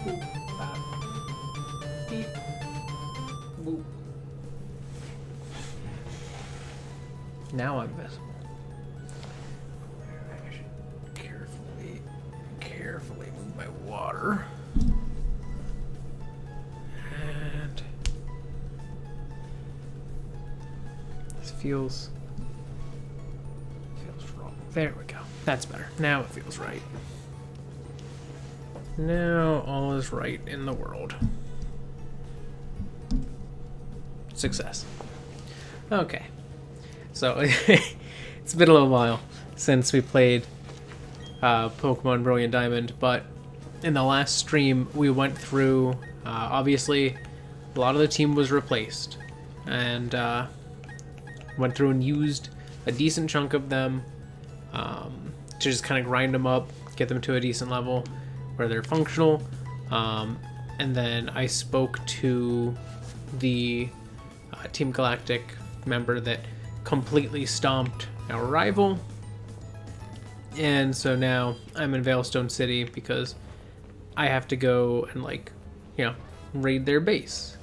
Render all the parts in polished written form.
Boop. Bop. Beep. Boop. Now I'm visible. I should carefully move my water. And this feels wrong. There we go. That's better. Now it feels right. Now all is right in the world. Success. Okay. So it's been a little while since we played Pokemon Brilliant Diamond, but in the last stream we went through, obviously a lot of the team was replaced, and went through and used a decent chunk of them to just kind of grind them up, get them to a decent level where they're functional, and then I spoke to the Team Galactic member that completely stomped our rival, and so now I'm in Veilstone City because I have to go and, like, you know, raid their base,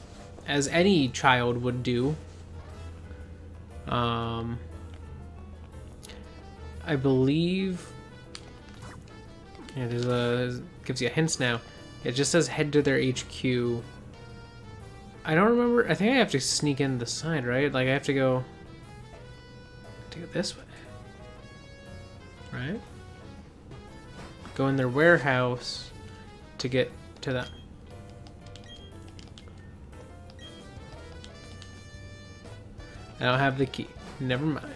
as any child would do. I believe, yeah, gives you hints now. It just says head to their HQ. I don't remember. I think I have to sneak in the side, right? Like I have to go this way, right? Go in their warehouse to get to them. I don't have the key. Never mind.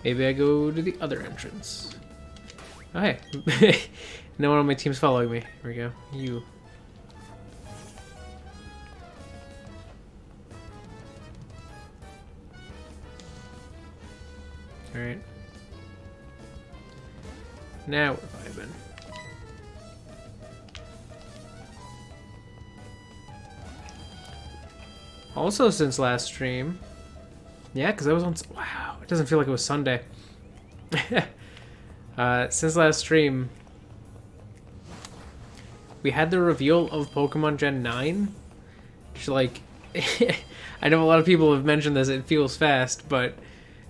Maybe I go to the other entrance. Oh, hey. No one on my team's following me. Here we go. You. Alright. Now we're vibing. Also, since last stream, yeah, because I was on. Wow, it doesn't feel like it was Sunday. Since last stream, we had the reveal of Pokemon Gen 9. Which, like, I know a lot of people have mentioned this. It feels fast, but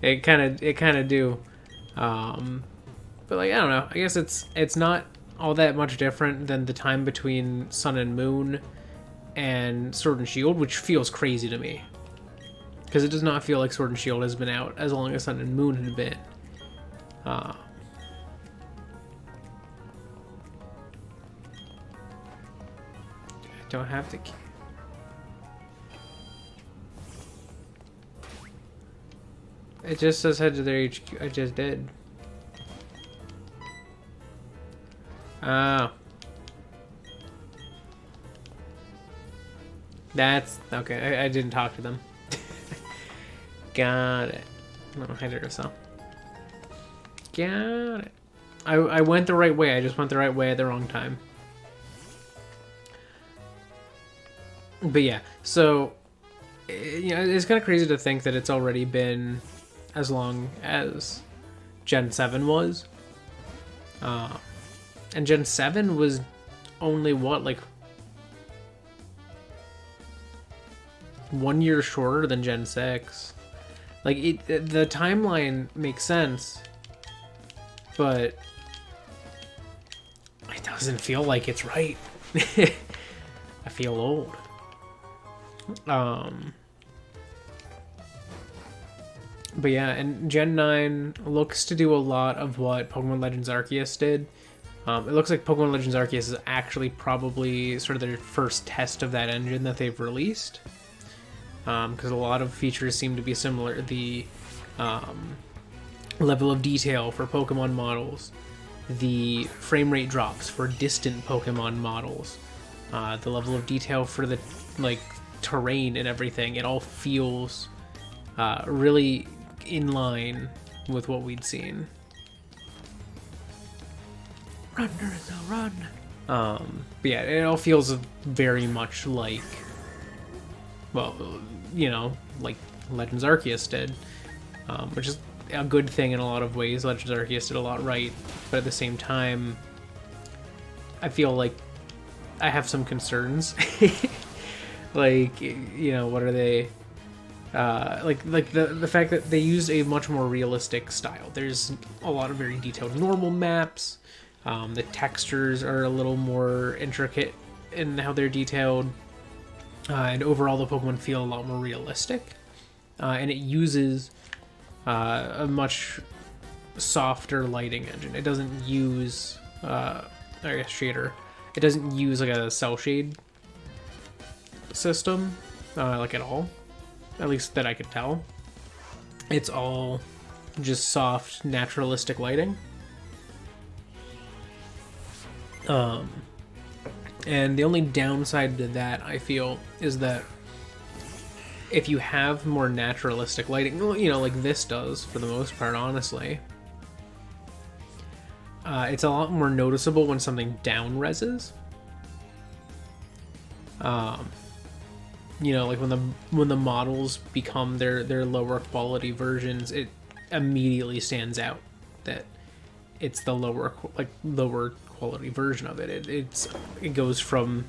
it kind of do. But like, I don't know. I guess it's not all that much different than the time between Sun and Moon and Sword and Shield, which feels crazy to me, because it does not feel like Sword and Shield has been out as long as Sun and Moon had been. I don't have the key. It just says head to their HQ. I just did. Oh. That's okay. I didn't talk to them. Got it. No, hide it yourself. Got it. I went the right way. I just went the right way at the wrong time. But yeah, so you know, it's kind of crazy to think that it's already been as long as Gen 7 was. And Gen 7 was only what, like 1 year shorter than Gen 6. Like, the timeline makes sense, but it doesn't feel like it's right. I feel old. But yeah, and Gen 9 looks to do a lot of what Pokemon Legends Arceus did. It looks like Pokemon Legends Arceus is actually probably sort of their first test of that engine that they've released. Because a lot of features seem to be similar. The level of detail for Pokemon models, the frame rate drops for distant Pokemon models, the level of detail for the terrain and everything, it all feels really in line with what we'd seen. Run, Duracell, run! But yeah, it all feels very much like, well, you know, like Legends Arceus did, which is a good thing in a lot of ways. Legends Arceus did a lot right, but at the same time, I feel like I have some concerns. Like, you know, what are they? Like the fact that they use a much more realistic style. There's a lot of very detailed normal maps. The textures are a little more intricate in how they're detailed, and overall the Pokemon feel a lot more realistic. And it uses a much softer lighting engine. It doesn't use, I guess, shader. It doesn't use like a cell shade system, like at all. At least that I could tell. It's all just soft, naturalistic lighting. And the only downside to that, I feel, is that if you have more naturalistic lighting, you know, like this does for the most part, honestly, it's a lot more noticeable when something down reses. You know, like when the models become their lower quality versions, it immediately stands out that it's the lower quality version of it. It goes from,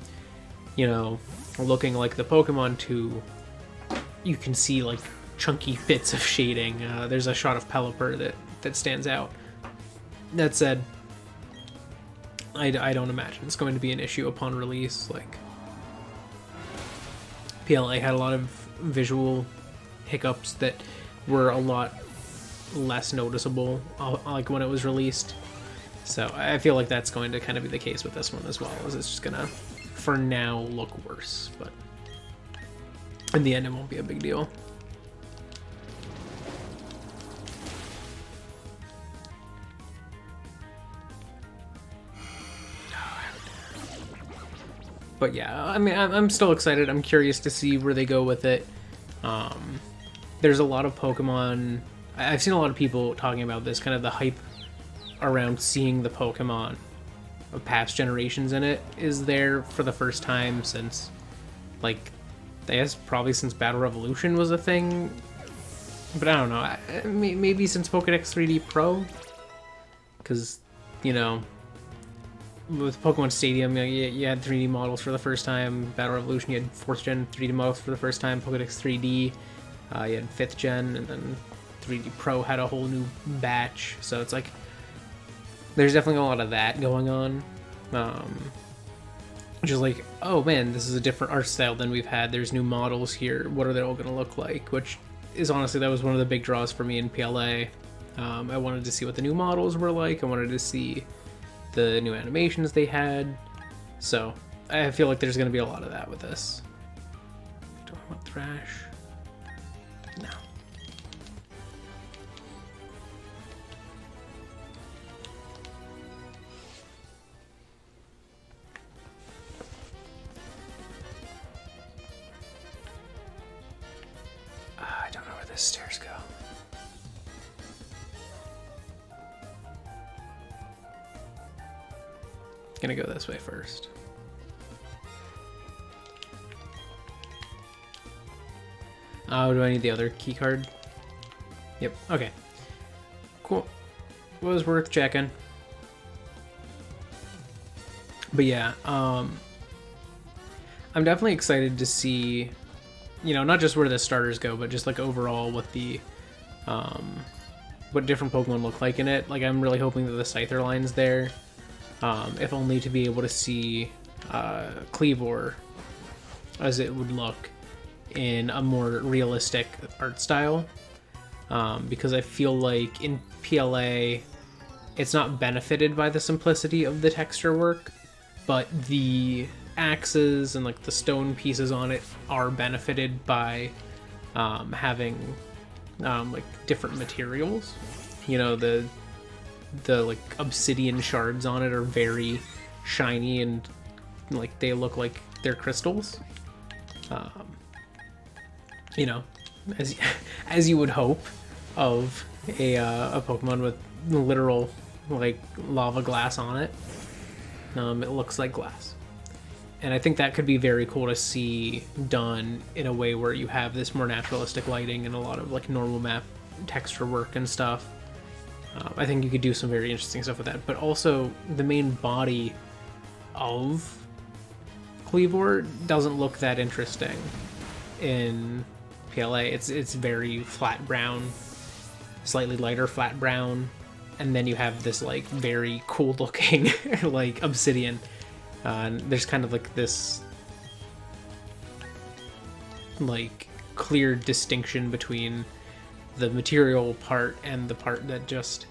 you know, looking like the Pokemon to you can see like chunky bits of shading. There's a shot of Pelipper that stands out. That said, I don't imagine it's going to be an issue upon release. Like, PLA had a lot of visual hiccups that were a lot less noticeable, like when it was released. So I feel like that's going to kind of be the case with this one as well, is it's just gonna, for now, look worse, but in the end it won't be a big deal. But yeah, I mean, I'm still excited. I'm curious to see where they go with it. There's a lot of Pokemon. I've seen a lot of people talking about this, kind of the hype around seeing the Pokemon of past generations in it is there for the first time since, like, I guess probably since Battle Revolution was a thing. But I don't know. Maybe since Pokédex 3D Pro? Because, you know, with Pokemon Stadium, you had 3D models for the first time. Battle Revolution, you had 4th gen 3D models for the first time. Pokédex 3D, you had 5th gen, and then 3D Pro had a whole new batch. So it's like, there's definitely a lot of that going on. Just like, oh man, this is a different art style than we've had. There's new models here. What are they all going to look like? Which is honestly, that was one of the big draws for me in PLA. I wanted to see what the new models were like. I wanted to see the new animations they had. So I feel like there's going to be a lot of that with this. Do I want Thrash? No. I don't know where the stairs go. Gonna go this way first. Oh, do I need the other key card? Yep, okay. Cool. Was worth checking. But yeah, I'm definitely excited to see, you know, not just where the starters go, but just like overall what the what different Pokemon look like in it. Like, I'm really hoping that the Scyther line's there. If only to be able to see Cleavor as it would look in a more realistic art style, because I feel like in PLA it's not benefited by the simplicity of the texture work, but the axes and like the stone pieces on it are benefited by having like different materials. You know, the like obsidian shards on it are very shiny and like they look like they're crystals. You know, as you would hope of a Pokemon with literal like lava glass on it. It looks like glass, and I think that could be very cool to see done in a way where you have this more naturalistic lighting and a lot of like normal map texture work and stuff. I think you could do some very interesting stuff with that, but also the main body of Cleavor doesn't look that interesting in PLA. It's very flat brown, slightly lighter flat brown, and then you have this like very cool looking like obsidian. And there's kind of like this like clear distinction between the material part and the part that just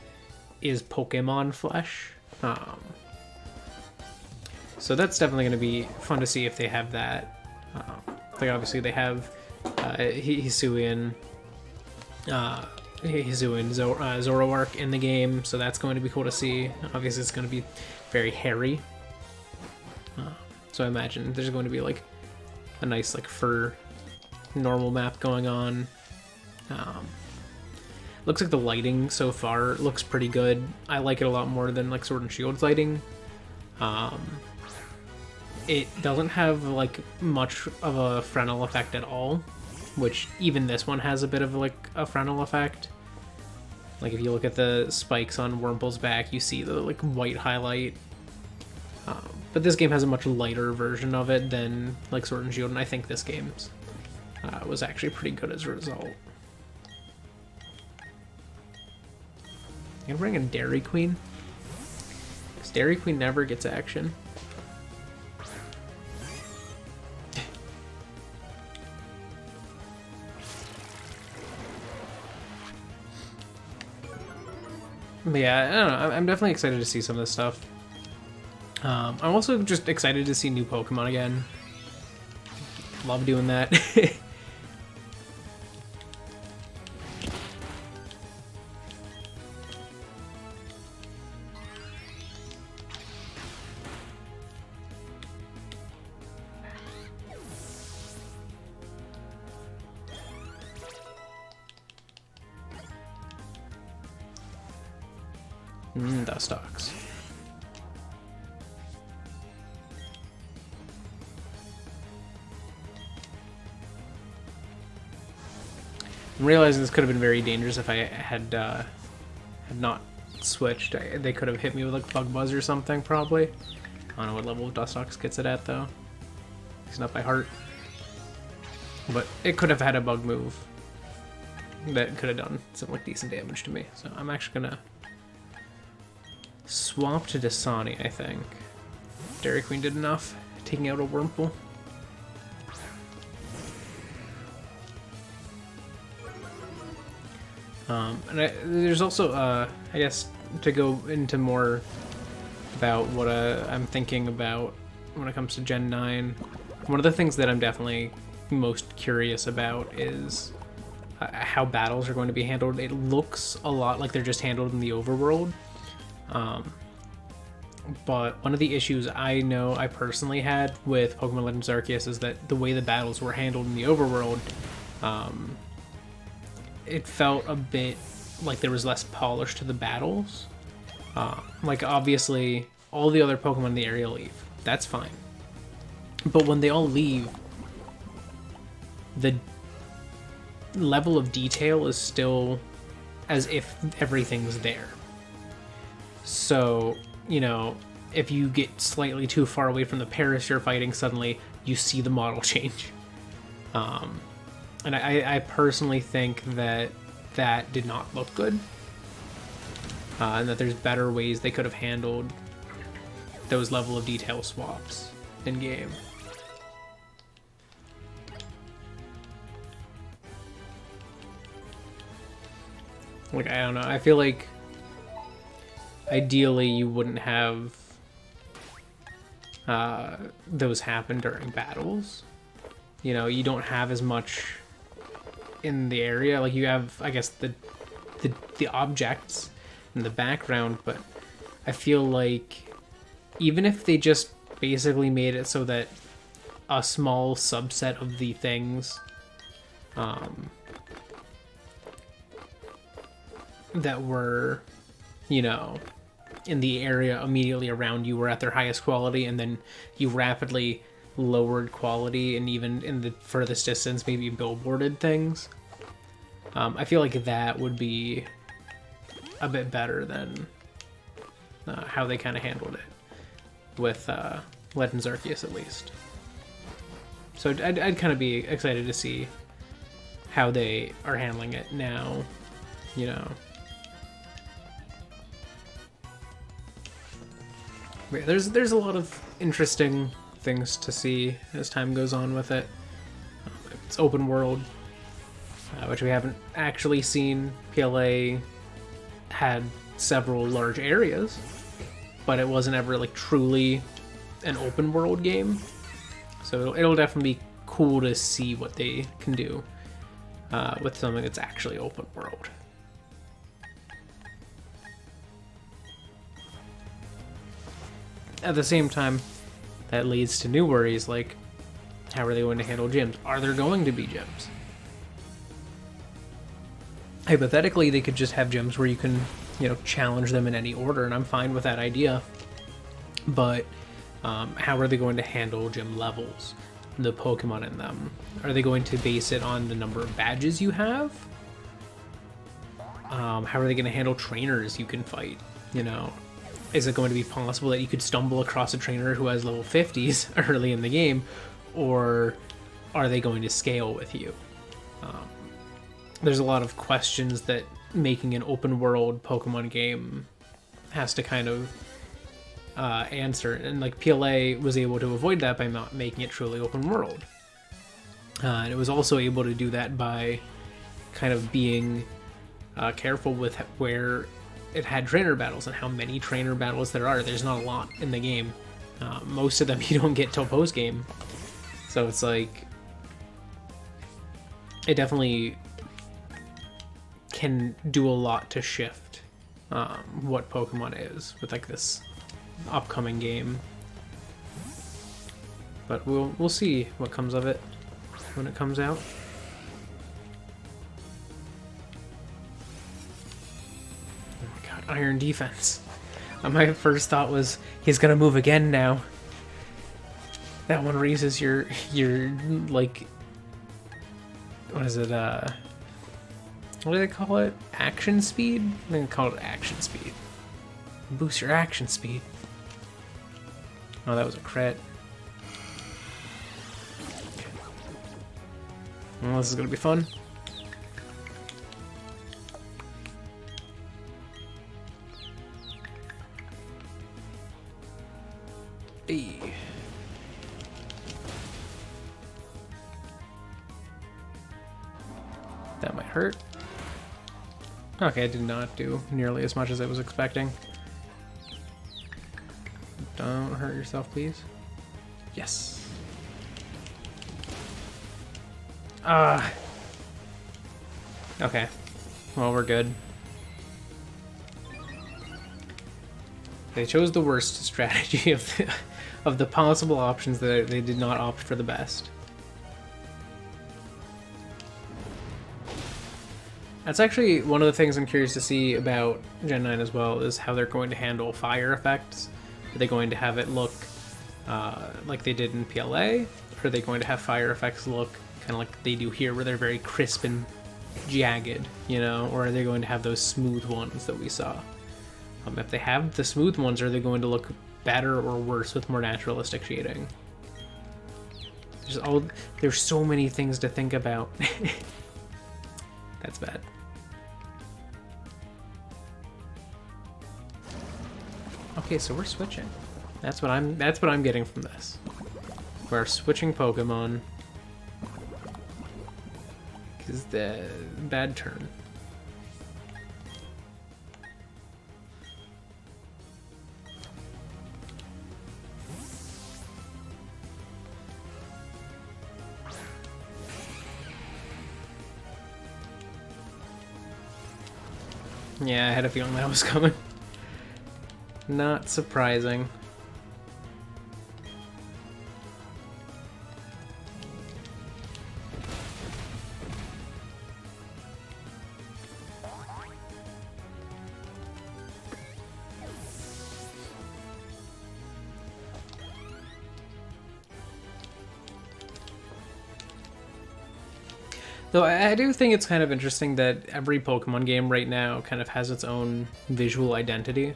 is Pokemon flesh. So that's definitely going to be fun to see if they have that. Like obviously they have Hisuian Zoroark in the game, so that's going to be cool to see. Obviously it's going to be very hairy. So I imagine there's going to be like a nice like fur normal map going on. Looks like the lighting so far looks pretty good. I like it a lot more than like Sword and Shield's lighting. It doesn't have like much of a Fresnel effect at all, which even this one has a bit of like a Fresnel effect. Like if you look at the spikes on Wurmple's back, you see the like white highlight. But this game has a much lighter version of it than like Sword and Shield, and I think this game's was actually pretty good as a result. I'm gonna bring in Dairy Queen, because Dairy Queen never gets action. But yeah, I don't know. I'm definitely excited to see some of this stuff. I'm also just excited to see new Pokemon again. Love doing that. Dustox. I'm realizing this could have been very dangerous if I had not switched. They could have hit me with like Bug Buzz or something, probably. I don't know what level Dustox gets it at though. He's not by heart. But it could have had a bug move that could have done some like decent damage to me. So I'm actually gonna swap to Dasani, I think. Dairy Queen did enough, taking out a Wurmple. There's also, I guess, to go into more about what I'm thinking about when it comes to Gen 9, one of the things that I'm definitely most curious about is how battles are going to be handled. It looks a lot like they're just handled in the overworld. But one of the issues I know I personally had with Pokemon Legends Arceus is that the way the battles were handled in the overworld, it felt a bit like there was less polish to the battles. Like obviously all the other Pokemon in the area leave. That's fine. But when they all leave, the level of detail is still as if everything's there. So, you know, if you get slightly too far away from the Paris you're fighting, suddenly you see the model change. And I personally think that that did not look good. And that there's better ways they could have handled those level of detail swaps in game. Like, I don't know, I feel like ideally you wouldn't have those happen during battles. You know, you don't have as much in the area. Like you have, I guess, the objects in the background, but I feel like even if they just basically made it so that a small subset of the things that were, you know, in the area immediately around you were at their highest quality, and then you rapidly lowered quality, and even in the furthest distance maybe billboarded things. I feel like that would be a bit better than how they kind of handled it with Legends Arceus at least. So I'd kind of be excited to see how they are handling it now, you know. But yeah, there's a lot of interesting things to see as time goes on with it. It's open world, which we haven't actually seen. PLA had several large areas, but it wasn't ever like truly an open world game. So it'll definitely be cool to see what they can do with something that's actually open world. At the same time, that leads to new worries like, how are they going to handle gyms? Are there going to be gyms? Hypothetically, they could just have gyms where you can, you know, challenge them in any order, and I'm fine with that idea. But how are they going to handle gym levels? The Pokemon in them? Are they going to base it on the number of badges you have? How are they going to handle trainers you can fight? You know, is it going to be possible that you could stumble across a trainer who has level 50s early in the game, or are they going to scale with you? There's a lot of questions that making an open world Pokemon game has to kind of answer, and like PLA was able to avoid that by not making it truly open world, and it was also able to do that by kind of being careful with where it had trainer battles and how many trainer battles there are. There's not a lot in the game. Most of them you don't get till post game, so it's like it definitely can do a lot to shift what Pokemon is with like this upcoming game. But we'll see what comes of it when it comes out. Oh my god, Iron Defense. My first thought was he's gonna move again now. That one raises your like, what is it, what do they call it? Action speed? I'm gonna call it action speed. Boost your action speed. Oh, that was a crit. Well, this is gonna be fun. Hey. That might hurt. Okay, I did not do nearly as much as I was expecting. Don't hurt yourself, please. Yes. Okay. Well, we're good. They chose the worst strategy of the possible options. That they did not opt for the best. That's actually one of the things I'm curious to see about Gen 9 as well, is how they're going to handle fire effects. Are they going to have it look like they did in PLA? Or are they going to have fire effects look kind of like they do here, where they're very crisp and jagged, you know? Or are they going to have those smooth ones that we saw? If they have the smooth ones, are they going to look better or worse with more naturalistic shading? There's so many things to think about. That's bad. Okay, so we're switching. That's what I'm getting from this. We're switching Pokemon. Cause the bad turn. Yeah, I had a feeling that was coming. Not surprising. Though I do think it's kind of interesting that every Pokemon game right now kind of has its own visual identity.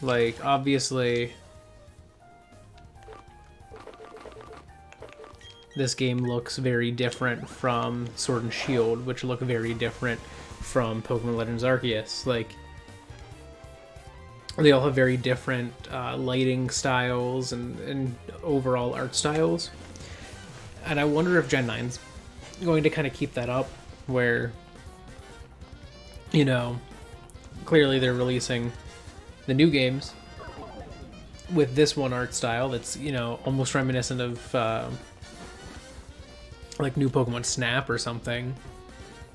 Like, obviously, this game looks very different from Sword and Shield, which look very different from Pokemon Legends Arceus. Like, they all have very different lighting styles and overall art styles. And I wonder if Gen 9's going to kind of keep that up, where, you know, clearly they're releasing the new games with this one art style that's, you know, almost reminiscent of like new Pokemon Snap or something.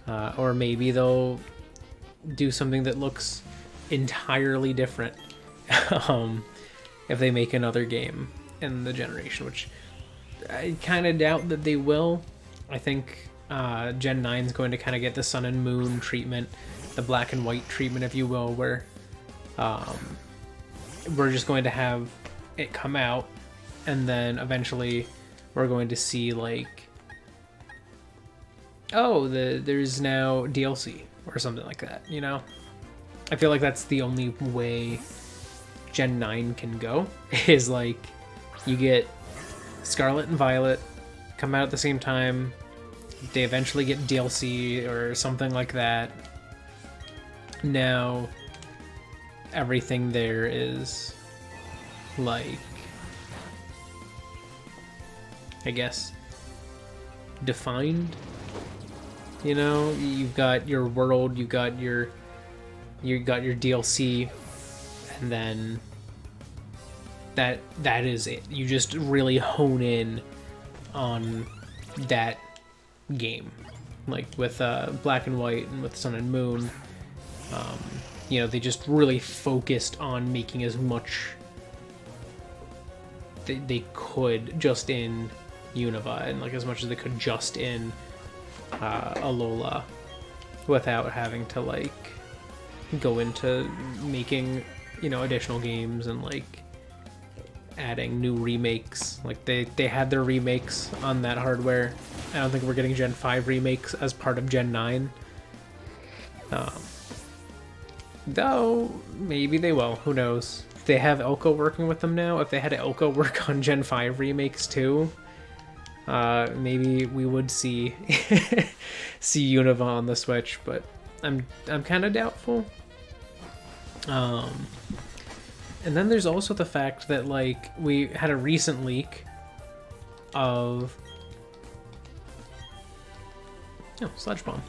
Or maybe they'll do something that looks entirely different if they make another game in the generation, which I kind of doubt that they will. I think Gen 9 is going to kind of get the Sun and Moon treatment, the black and white treatment, if you will, where we're just going to have it come out, and then eventually we're going to see, like, oh, there's now DLC or something like that, you know? I feel like that's the only way Gen 9 can go, is like, you get Scarlet and Violet come out at the same time, they eventually get DLC or something like that. Now, everything there is, like, I guess, defined. You know, you've got your world, you got your DLC, and then that is it. You just really hone in on that game, like with Black and White and with Sun and Moon. You know, they just really focused on making as much they could just in Unova, and like as much as they could just in Alola, without having to like go into making, you know, additional games and like adding new remakes. Like they had their remakes on that hardware. I don't think we're getting Gen 5 remakes as part of Gen 9. Though maybe they will, who knows. They have Elko working with them now. If they had Elko work on Gen 5 remakes too, maybe we would see see Unova on the Switch, but I'm kind of doubtful. And then there's also the fact that, like, we had a recent leak of Sludge Bomb.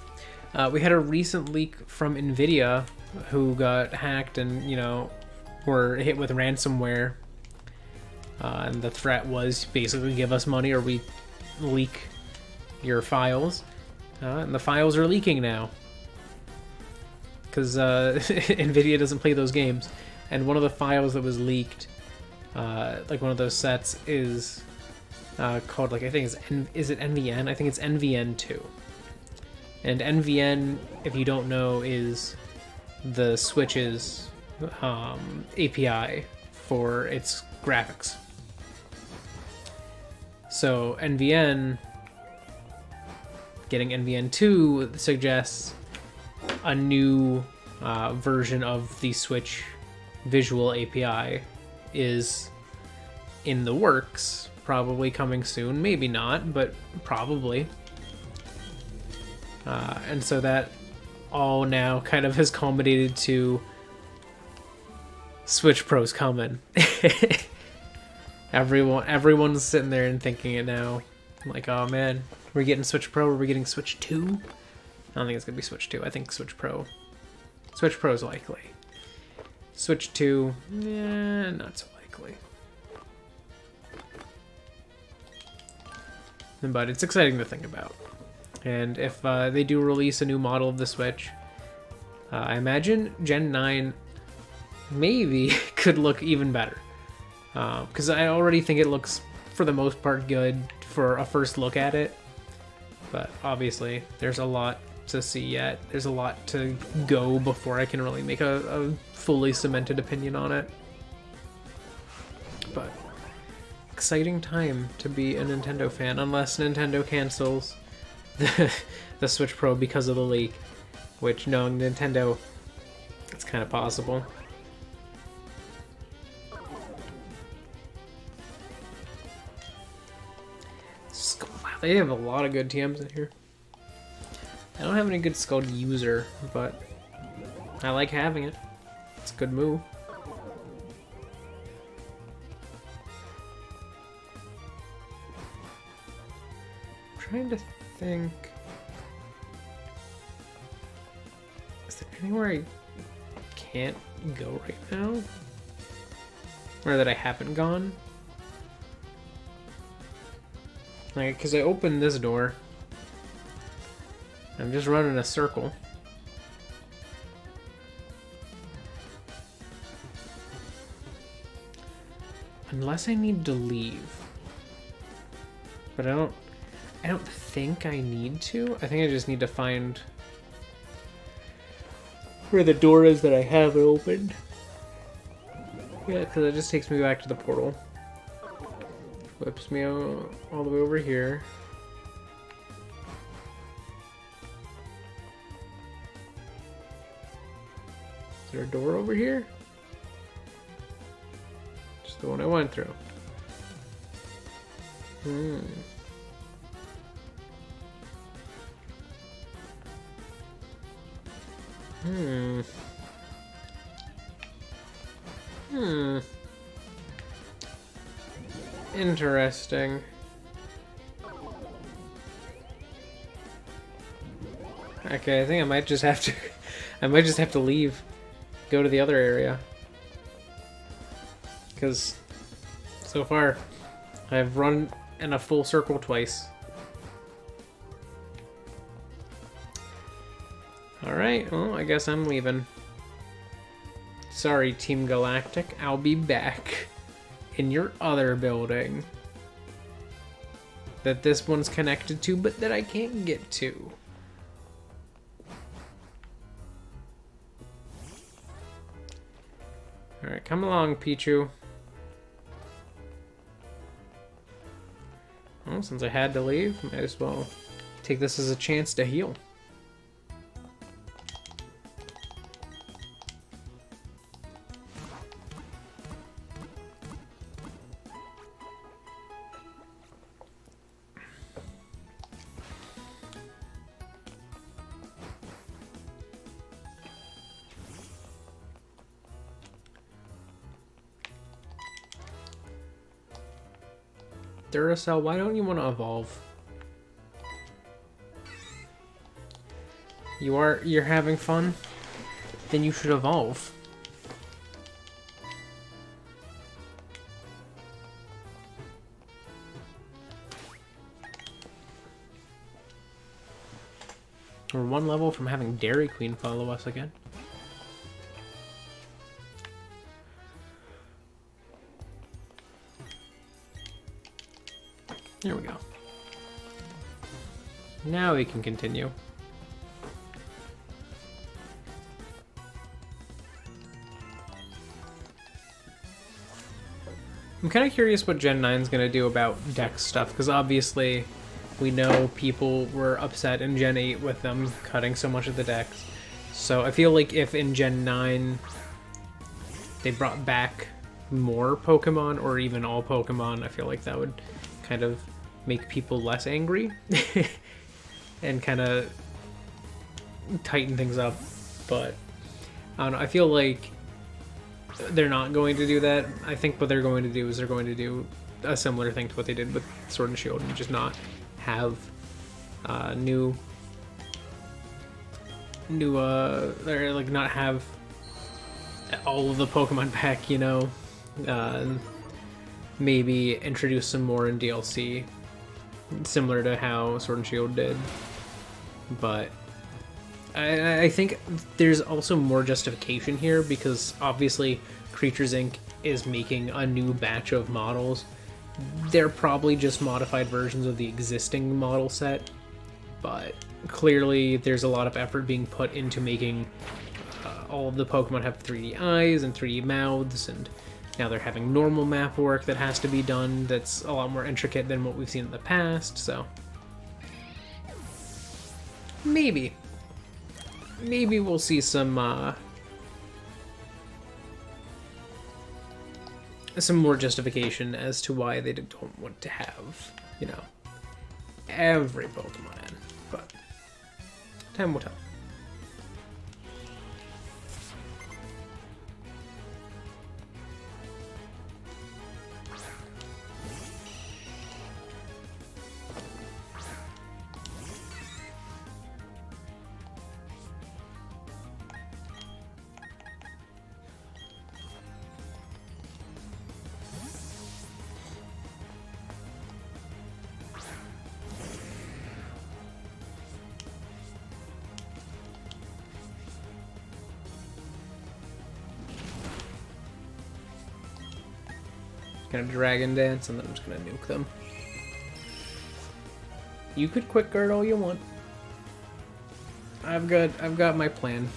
We had a recent leak from Nvidia, who got hacked and, you know, were hit with ransomware. And the threat was basically give us money or we leak your files. And the files are leaking now, because Nvidia doesn't play those games. And one of the files that was leaked, like one of those sets, is called, like, I think is it NVN? I think it's NVN2. And NVN, if you don't know, is the Switch's API for its graphics. So NVN, getting NVN2 suggests a new version of the Switch visual API is in the works, probably coming soon, maybe not, but probably. And so that all now kind of has culminated to Switch Pro's coming. Everyone's sitting there and thinking it now. I'm like, oh man, we're getting Switch Pro, or we're getting Switch 2? I don't think it's gonna be Switch 2. I think Switch Pro. Switch Pro's likely. Switch 2, yeah, not so likely. But it's exciting to think about. And if they do release a new model of the Switch, I imagine Gen 9 maybe could look even better. Because I already think it looks, for the most part, good for a first look at it. But obviously, there's a lot to see yet. There's a lot to go before I can really make a fully cemented opinion on it. But exciting time to be a Nintendo fan, unless Nintendo cancels the Switch Pro because of the leak, which, knowing Nintendo, it's kind of possible. They have a lot of good TMs in here. I don't have any good Scald user, but I like having it. It's a good move. I'm trying to think. Is there anywhere I can't go right now? Or that I haven't gone? Like, because I opened this door. I'm just running a circle. Unless I need to leave. But I don't think I need to. I think I just need to find where the door is that I haven't opened. Yeah, because it just takes me back to the portal. Whips me all the way over here. Is there a door over here? Just the one I went through. Interesting. Okay, I think I might just have to I might just have to leave. Go to the other area. Because so far I've run in a full circle twice. Alright, well, I guess I'm leaving. Sorry, Team Galactic. I'll be back in your other building that this one's connected to, but that I can't get to. Alright, come along, Pichu. Well, since I had to leave, might as well take this as a chance to heal. Duracell, why don't you want to evolve? You're having fun? Then you should evolve. We're one level from having Dairy Queen follow us again. There we go. Now we can continue. I'm kind of curious what Gen 9 is going to do about Dex stuff, because obviously we know people were upset in Gen 8 with them cutting so much of the Dex. So I feel like if in Gen 9 they brought back more Pokemon, or even all Pokemon, I feel like that would kind of make people less angry and kind of tighten things up. But I don't know, I feel like they're not going to do that. I think what they're going to do is they're going to do a similar thing to what they did with Sword and Shield, and just not have or like not have all of the Pokemon back, you know. Maybe introduce some more in DLC, similar to how Sword and Shield did. But I think there's also more justification here, because obviously Creatures Inc. is making a new batch of models. They're probably just modified versions of the existing model set, but clearly there's a lot of effort being put into making all of the Pokemon have 3D eyes and 3D mouths, and now they're having normal map work that has to be done that's a lot more intricate than what we've seen in the past, so maybe we'll see some more justification as to why they don't want to have, you know, every Pokemon in, but time will tell. Gonna Dragon Dance and then I'm just gonna nuke them. You could quick guard all you want. I've got my plan.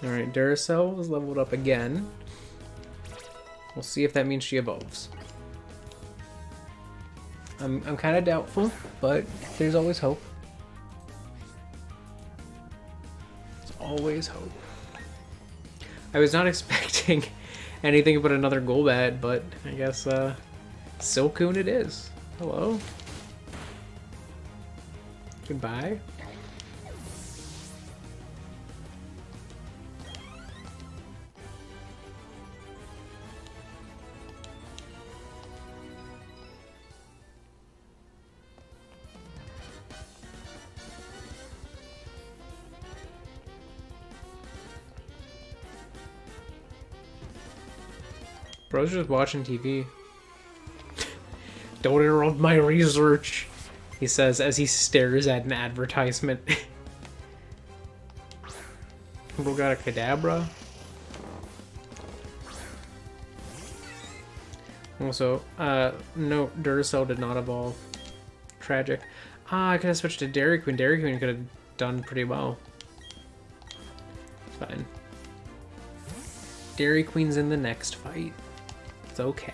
Alright, Duracell is leveled up again. We'll see if that means she evolves. I'm kind of doubtful, but there's always hope. There's always hope. I was not expecting anything but another Golbat, but I guess Silcoon it is. Hello. Goodbye. Bro's just watching TV. Don't interrupt my research, he says as he stares at an advertisement. Bro got a Kadabra. Also, no, Duracell did not evolve. Tragic. Ah, I could have switched to Dairy Queen. Dairy Queen could have done pretty well. It's fine. Dairy Queen's in the next fight. It's okay.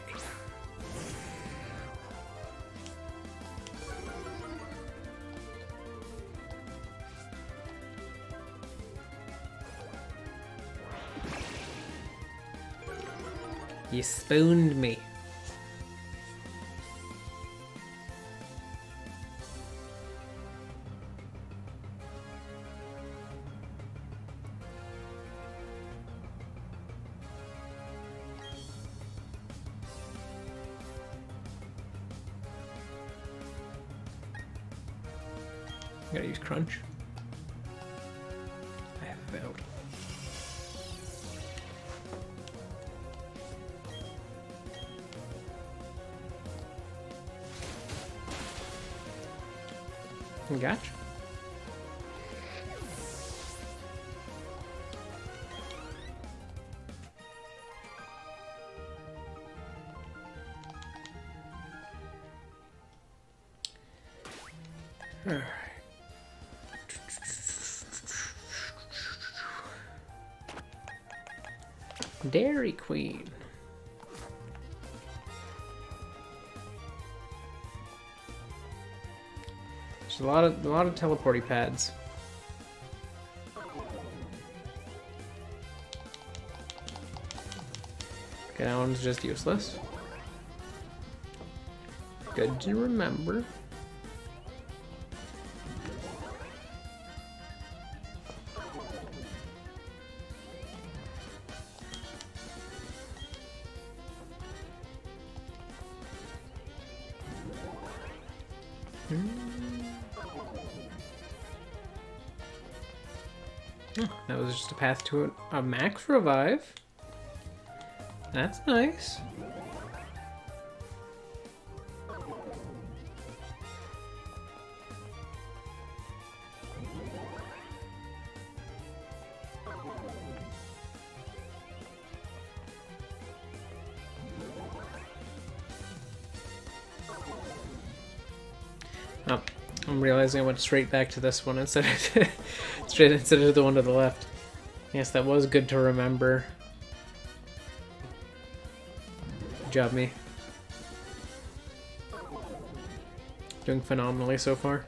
You spooned me. Gotta use Crunch. I have failed. Gotcha. All right. Dairy Queen. There's a lot of teleporty pads. Okay, that one's just useless. Good to remember. Oh, that was just a path to a max revive. That's nice. Oh, I'm realizing I went straight back to this one instead of the one to the left. Yes, that was good to remember. job, me. Doing phenomenally so far.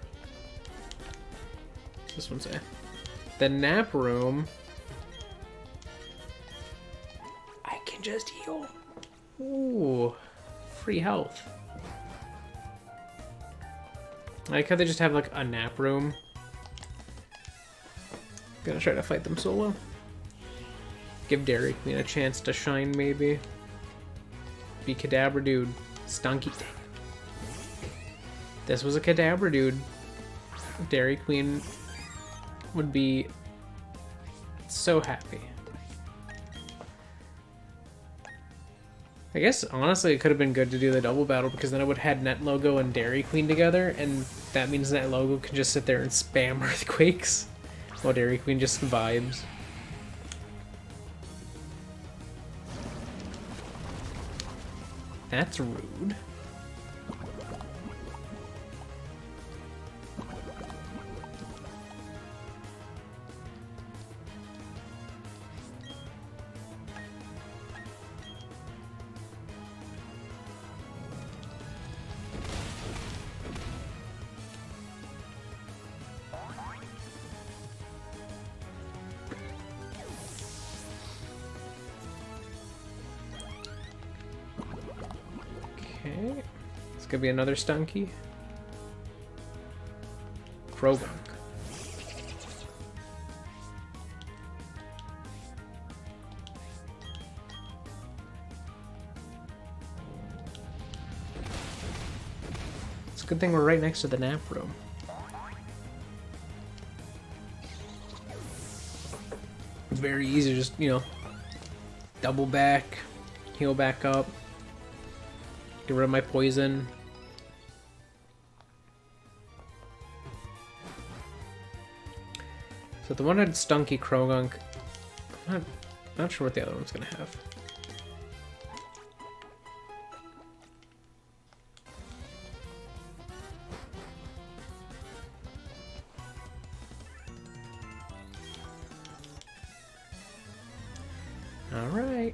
What's this one say? The nap room. I can just heal. Ooh, free health. I like how they just have like a nap room. Gonna try to fight them solo. Give Dairy Queen a chance to shine, maybe. Be Kadabra Dude. Stunky thing. This was a Kadabra Dude. Dairy Queen would be so happy. I guess, honestly, it could have been good to do the double battle because then I would have had Net Logo and Dairy Queen together, and that means Net Logo can just sit there and spam Earthquakes while Dairy Queen just vibes. That's rude. Okay, it's gonna be another Stunky. Krogunk. It's a good thing we're right next to the nap room. It's very easy to just, you know, double back, heal back up. Get rid of my poison. So the one had Stunky Krogunk. I'm not sure what the other one's gonna have. All right.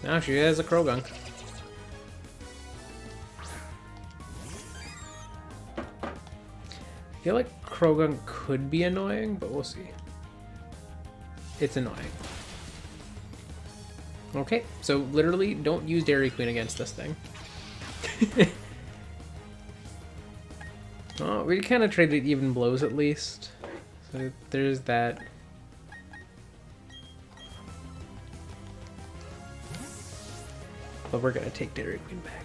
Now she has a Krogunk. I feel like Krogunk could be annoying, but we'll see. It's annoying. Okay, so literally don't use Dairy Queen against this thing. Oh, we kind of traded even blows at least. So there's that. But we're gonna take Dairy Queen back.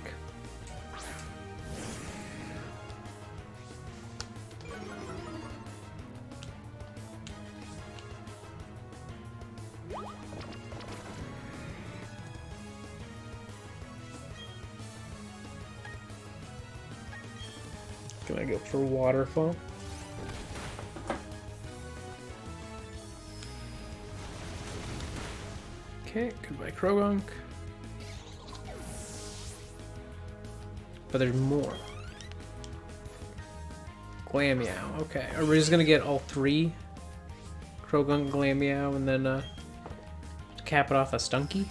Gonna go for Waterfall. Okay, goodbye Krogunk. But there's more. Glameow, okay. Are we just gonna get all three? Krogunk, Glameow, and then to cap it off a Stunky?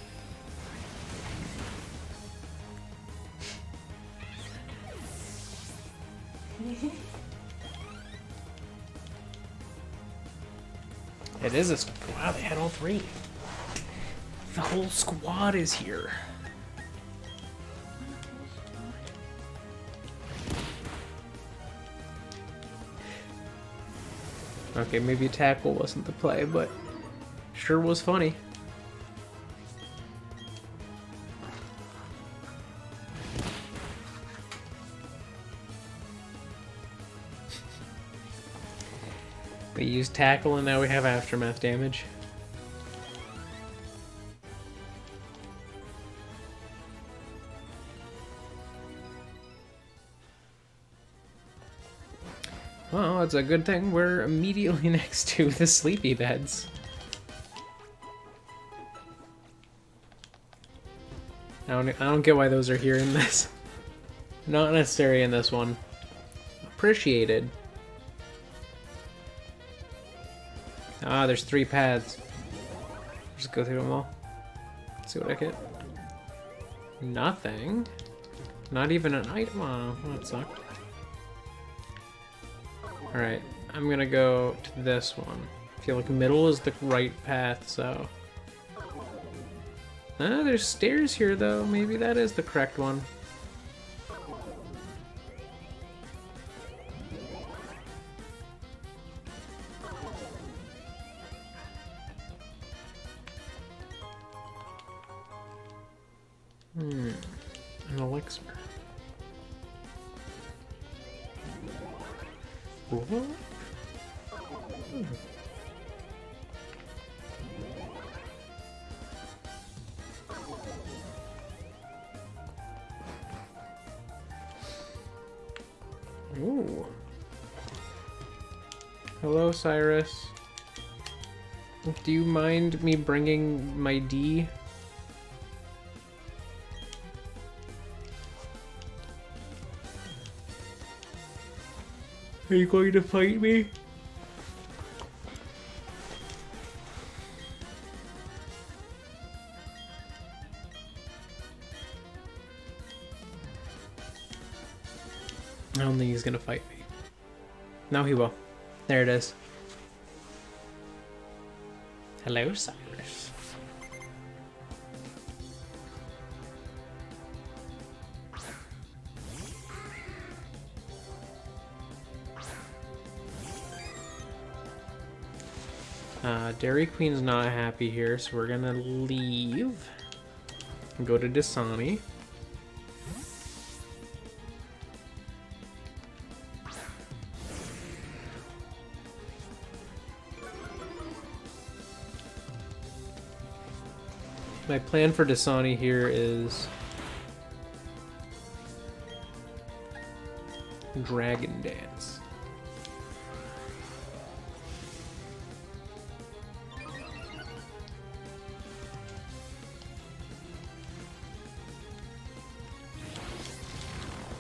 It is a Stunky. Wow, they had all three. The whole squad is here. Okay, maybe tackle wasn't the play, but sure was funny. We used tackle and now we have aftermath damage. Well, it's a good thing we're immediately next to the sleepy beds. I don't get why those are here in this. Not necessary in this one. Appreciated. Ah, there's 3 paths. Just go through them all. See what I get. Nothing. Not even an item. Oh, that sucked. Alright, I'm gonna go to this one. I feel like middle is the right path, so... Ah, there's stairs here, though. Maybe that is the correct one. An elixir. What? Ooh. Hello, Cyrus. Do you mind me bringing my D? Are you going to fight me? I don't think he's gonna fight me. No, he will. There it is. Hello, Cyrus. Dairy Queen's not happy here, so we're gonna leave and go to Dasani. My plan for Dasani here is Dragon Dance.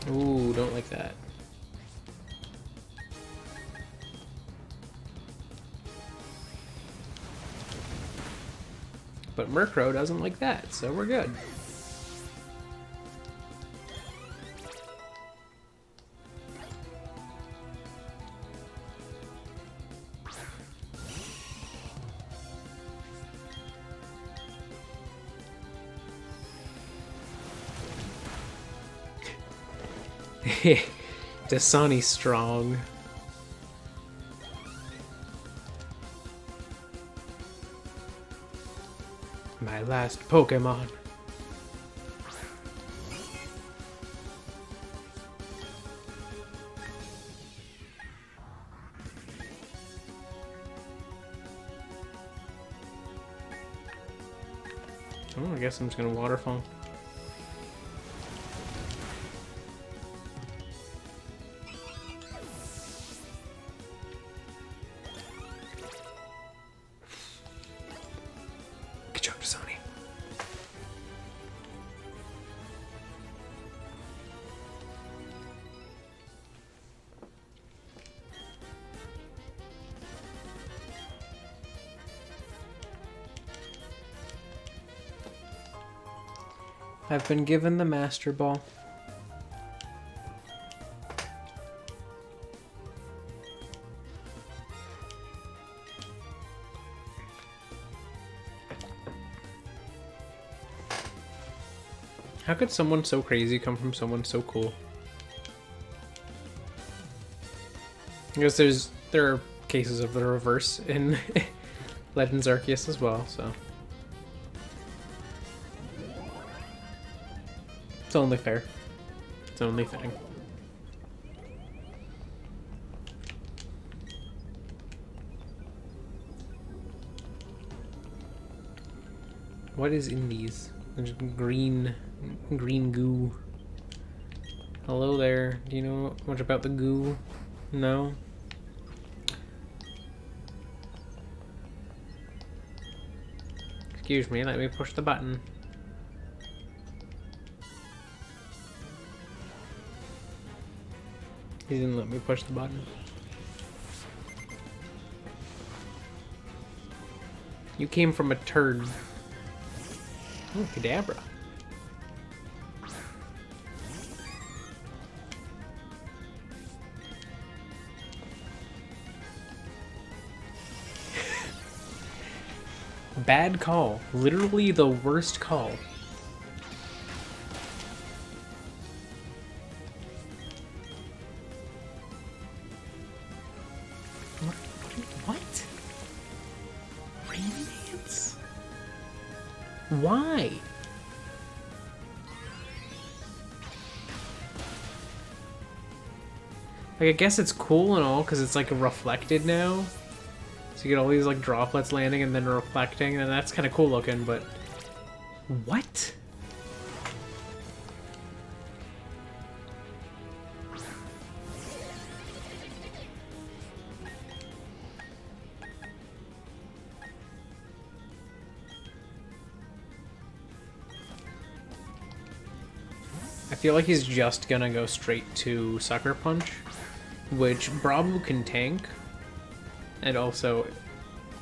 Ooh, don't like that. But Murkrow doesn't like that, so we're good. Dasani's strong. My last Pokemon. Oh, I guess I'm just gonna waterfall. Good job, Dasani. I've been given the Master Ball. How could someone so crazy come from someone so cool? I guess there are cases of the reverse in Legends Arceus as well, so it's only fair. It's only fitting. What is in these? There's green goo. Hello there. Do you know much about the goo? No? Excuse me, let me push the button. He didn't let me push the button. You came from a turd. Oh, Kadabra. Bad call. Literally the worst call. What? Radiance? Why? Like, I guess it's cool and all because it's like reflected now. So you get all these like droplets landing and then reflecting, and that's kind of cool looking, but what? I feel like he's just gonna go straight to Sucker Punch, which Bravo can tank. And also,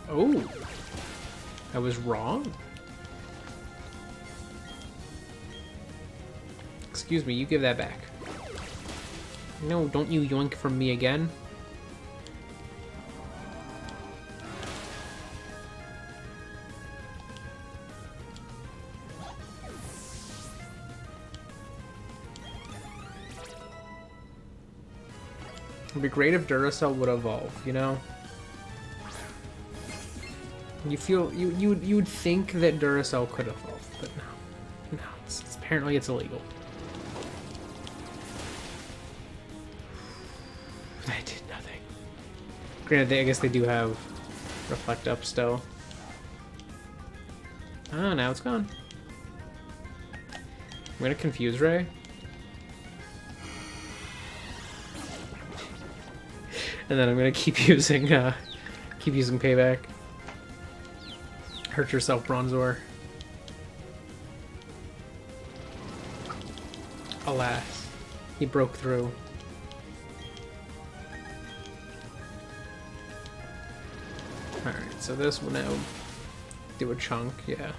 oh, I was wrong. Excuse me, you give that back. No, don't you yoink from me again. It'd be great if Duracell would evolve, you know? You feel you would think that Duracell could evolve, but no, apparently it's illegal. I did nothing. Granted, I guess they do have reflect up still. Oh, now it's gone. I'm gonna confuse Ray. And then I'm gonna keep using payback. Hurt yourself, Bronzor. Alas, he broke through. Alright, so this will now do a chunk, yeah.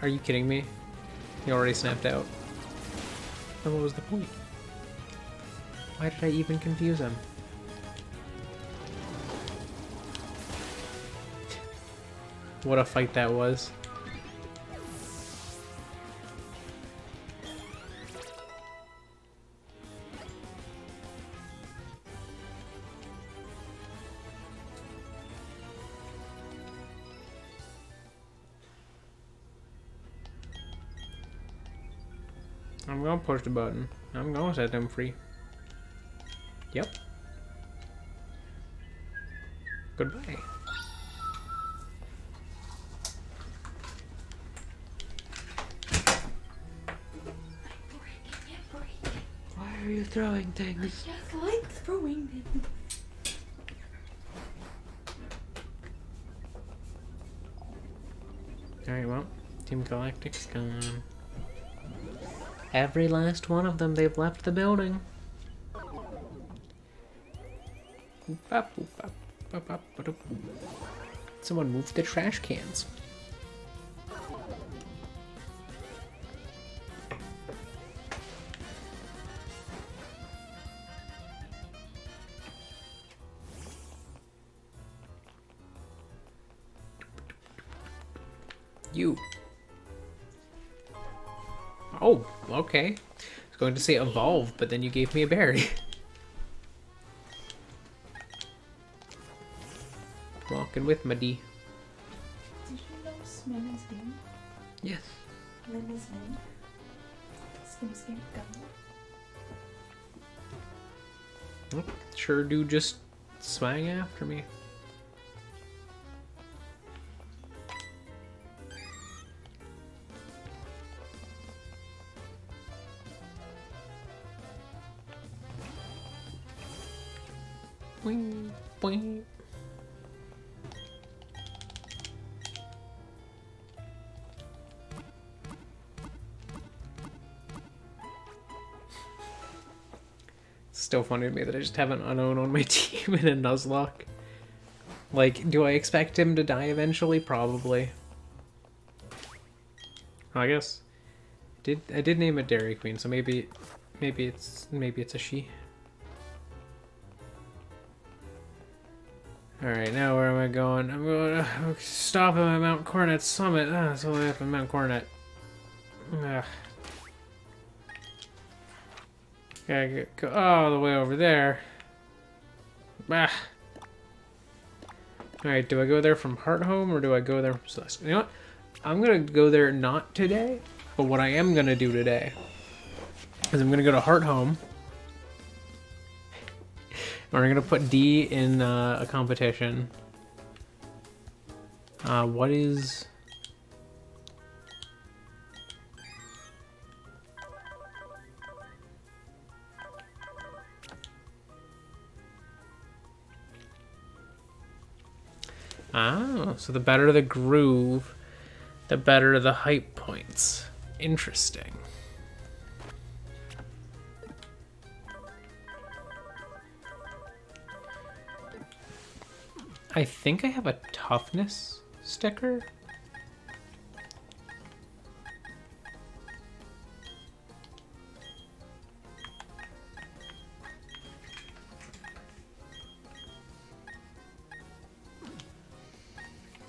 Are you kidding me? He already snapped out. Then what was the point? Why did I even confuse him? What a fight that was. I'm gonna push the button. I'm gonna set them free. Yep. Goodbye. Why are you throwing things? I just like throwing them. Alright, well, Team Galactic's gone. Every last one of them, they've left the building. Someone move the trash cans. You. Oh, okay. I was going to say evolve, but then you gave me a berry. Walking with my D. Did you know Smimmy's name? Yes. Lily's name? Skim's name? Oh, sure do just swang after me. Boing, boing. Still funny to me that I just have an unknown on my team in a Nuzlocke. Like, do I expect him to die eventually? Probably. I guess. I did name it Dairy Queen, so maybe it's a she. Alright, now where am I going? I'm going to stop at Mount Coronet Summit. Ah, it's all the way up in Mount Coronet. Ugh. Gotta go all the way over there. Ah. Alright, do I go there from Hearthome or do I go there from Celeste? You know what? I'm gonna go there not today, but what I am gonna do today is I'm gonna go to Hearthome. We're gonna put D in a competition. What is... Ah, so the better the groove, the better the hype points. Interesting. I think I have a toughness sticker.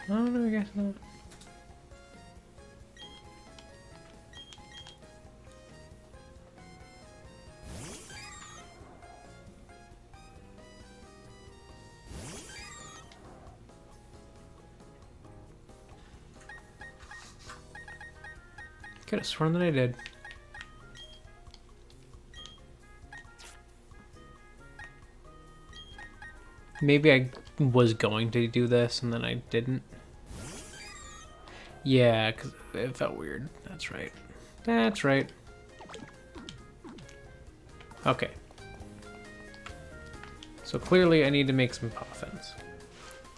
Oh no, I guess not. Could have sworn that I did. Maybe I was going to do this and then I didn't. Yeah, because it felt weird. That's right. That's right. Okay. So clearly I need to make some poffins.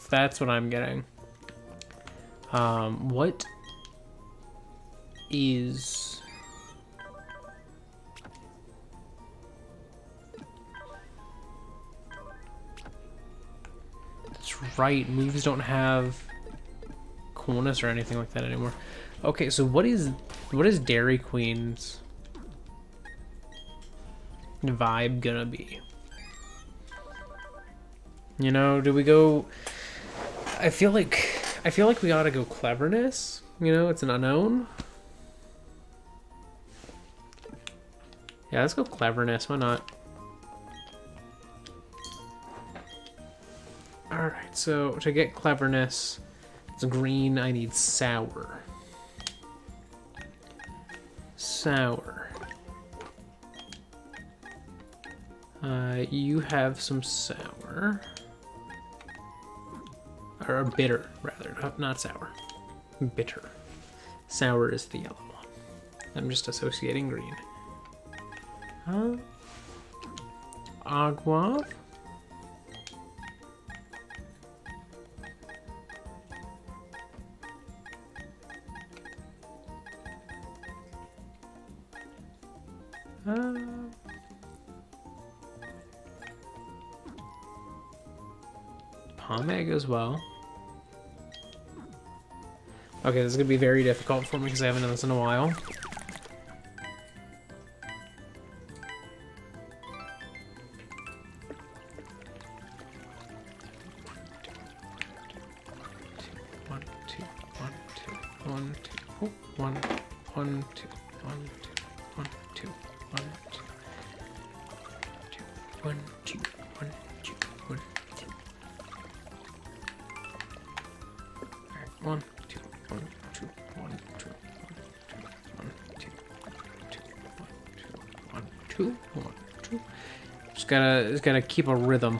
That's what I'm getting. What is... That's right, moves don't have coolness or anything like that anymore. Okay, so what is Dairy Queen's vibe gonna be? You know, do we go... I feel like we ought to go cleverness. You know, it's an unknown. Yeah, let's go cleverness. Why not? Alright, so to get cleverness, it's green. I need sour. Sour. You have some sour. Or bitter, rather. Not sour. Bitter. Sour is the yellow one. I'm just associating green. Agua. Palm egg as well. Okay, this is gonna be very difficult for me because I haven't done this in a while. Just gotta keep a rhythm.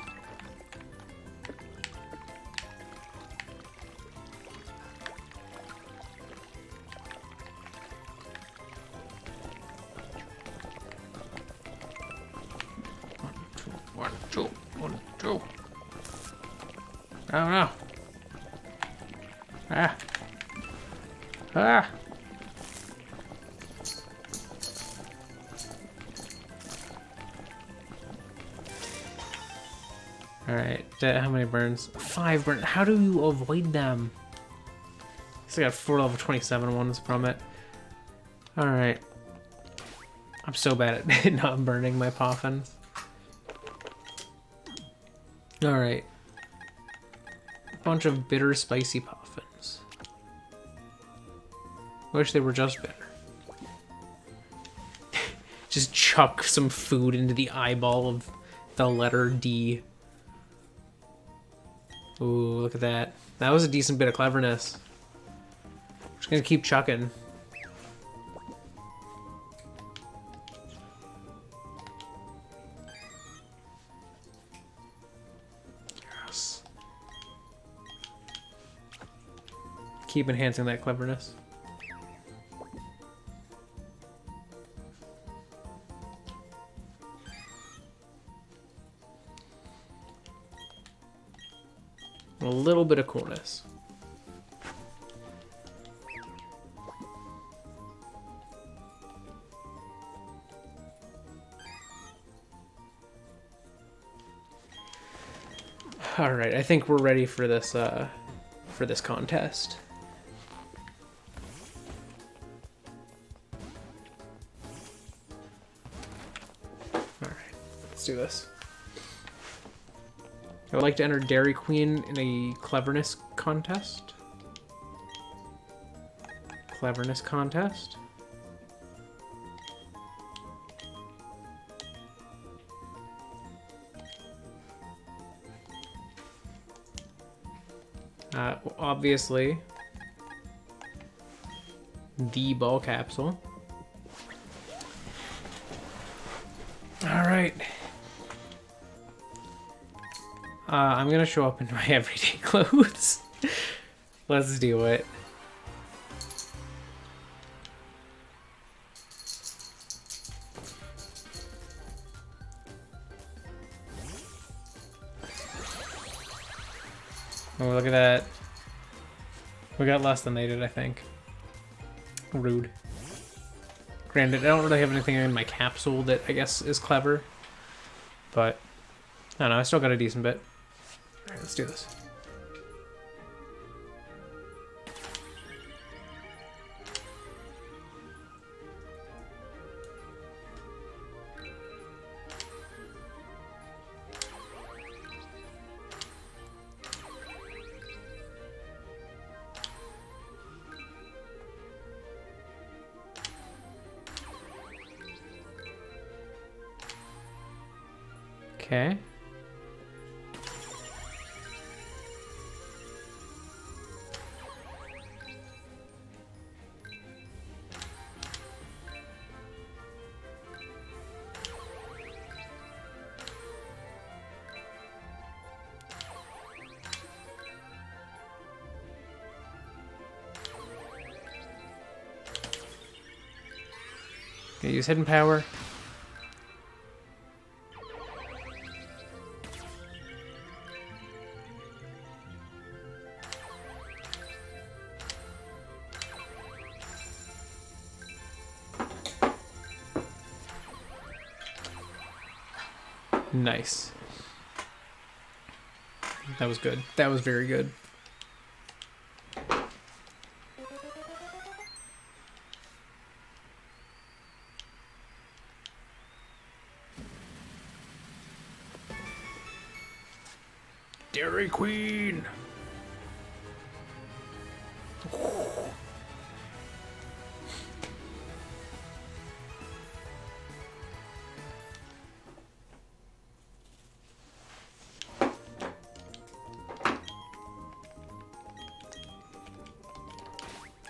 One, two. Oh no. Ah. Alright, how many burns? 5 burns. How do you avoid them? I got 4 level 27 ones from it. Alright. I'm so bad at not burning my poffins. Alright. A bunch of bitter, spicy poffins. Wish they were just bitter. Just chuck some food into the eyeball of the letter D. Ooh, look at that. That was a decent bit of cleverness. Just gonna keep chucking. Yes. Keep enhancing that cleverness. A little bit of coolness. All right, I think we're ready for this contest. All right, let's do this. I would like to enter Dairy Queen in a cleverness contest. Cleverness contest. Obviously, the ball capsule. All right. I'm gonna show up in my everyday clothes. Let's do it. Oh, look at that. We got less than they did, I think. Rude. Granted, I don't really have anything in my capsule that I guess is clever. But, I don't know, I still got a decent bit. Alright, let's do this. Okay. Okay, use hidden power. Nice. That was good. That was very good. Dairy Queen.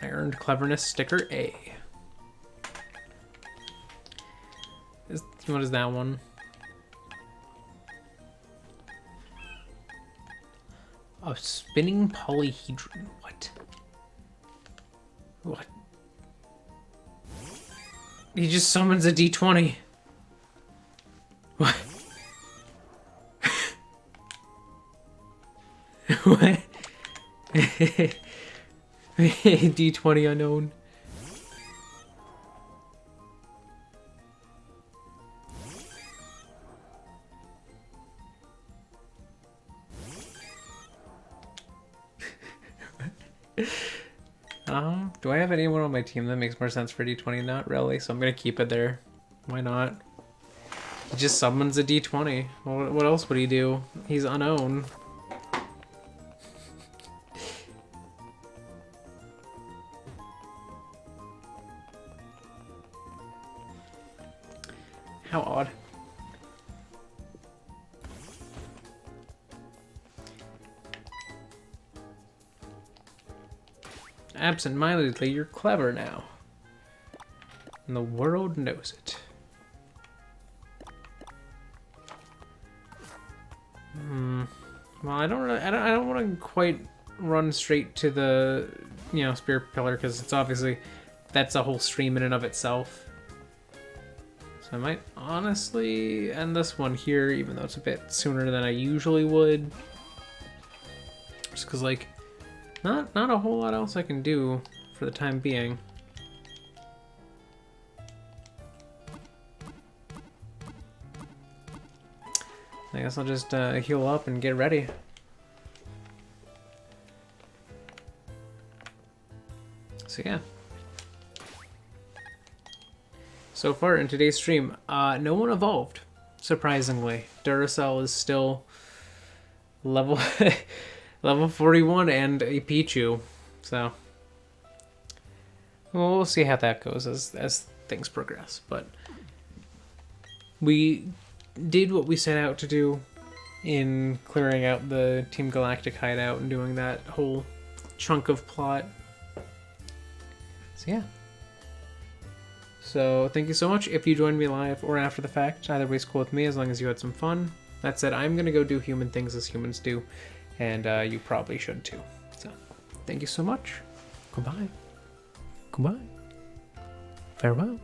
I earned cleverness sticker A. What is that one? A spinning polyhedron. What? What? He just summons a D20. What? What? D20 unknown. Do I have anyone on my team that makes more sense for D20? Not really, so I'm gonna keep it there. Why not? He just summons a D20. What else would he do? He's unowned. How odd. Absent-mindedly, you're clever now. And the world knows it. Well, I don't want to quite run straight to the, Spirit Pillar, because it's obviously, that's a whole stream in and of itself. So I might honestly end this one here, even though it's a bit sooner than I usually would. Just because, like, not a whole lot else I can do for the time being. I guess I'll just heal up and get ready. So yeah. So far in today's stream, no one evolved, surprisingly. Duracell is still level level 41 and a Pichu, so we'll see how that goes as things progress. But we did what we set out to do in clearing out the Team Galactic hideout and doing that whole chunk of plot. So yeah. So thank you so much if you joined me live or after the fact. Either way's cool with me as long as you had some fun. That said, I'm going to go do human things as humans do, and you probably should too. So thank you so much. Goodbye. Goodbye. Farewell.